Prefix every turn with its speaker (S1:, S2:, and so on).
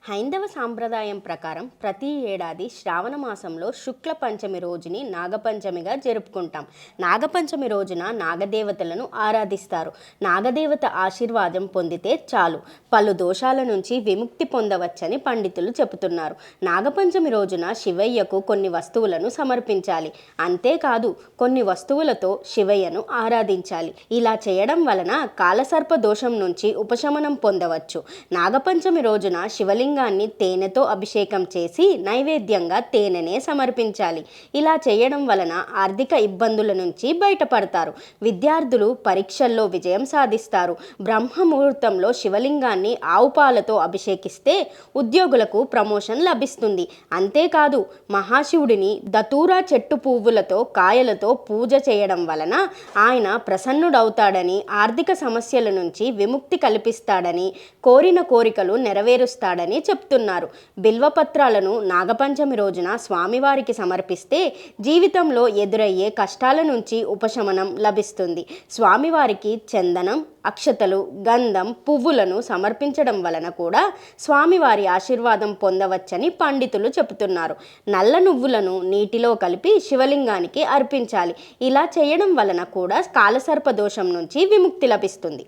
S1: హైందవ సాంప్రదాయం ప్రకారం ప్రతి ఏడాది శ్రావణ మాసంలో శుక్ల పంచమి రోజుని నాగపంచమిగా జరుపుకుంటాం. నాగపంచమి రోజున నాగదేవతలను ఆరాధిస్తారు. నాగదేవత ఆశీర్వాదం పొందితే చాలు పలు దోషాల నుంచి విముక్తి పొందవచ్చని పండితులు చెబుతున్నారు. నాగపంచమి రోజున శివయ్యకు కొన్ని వస్తువులను సమర్పించాలి. అంతేకాదు కొన్ని వస్తువులతో శివయ్యను ఆరాధించాలి. ఇలా చేయడం వలన కాలసర్ప దోషం నుంచి ఉపశమనం పొందవచ్చు. నాగపంచమి రోజున శివలింగ తేనెతో అభిషేకం చేసి నైవేద్యంగా తేనెనే సమర్పించాలి. ఇలా చేయడం వలన ఆర్థిక ఇబ్బందుల నుంచి బయటపడతారు. విద్యార్థులు పరీక్షల్లో విజయం సాధిస్తారు. బ్రహ్మ ముహూర్తంలో శివలింగాన్ని ఆవు పాలతో అభిషేకిస్తే ఉద్యోగులకు ప్రమోషన్ లభిస్తుంది. అంతేకాదు మహాశివుడిని దతూరా చెట్టు పువ్వులతో కాయలతో పూజ చేయడం వలన ఆయన ప్రసన్నుడవుతాడని, ఆర్థిక సమస్యల నుంచి విముక్తి కల్పిస్తాడని, కోరిన కోరికలు నెరవేరుస్తాడని చెప్తున్నారు. బిల్వపత్రాలను నాగపంచమి రోజున స్వామివారికి సమర్పిస్తే జీవితంలో ఎదురయ్యే కష్టాల నుంచి ఉపశమనం లభిస్తుంది. స్వామివారికి చందనం, అక్షతలు, గంధం, పువ్వులను సమర్పించడం వలన కూడా స్వామివారి ఆశీర్వాదం పొందవచ్చని పండితులు చెబుతున్నారు. నల్ల నువ్వులను నీటిలో కలిపి శివలింగానికి అర్పించాలి. ఇలా చేయడం వలన కూడా కాలసర్ప దోషం నుంచి విముక్తి లభిస్తుంది.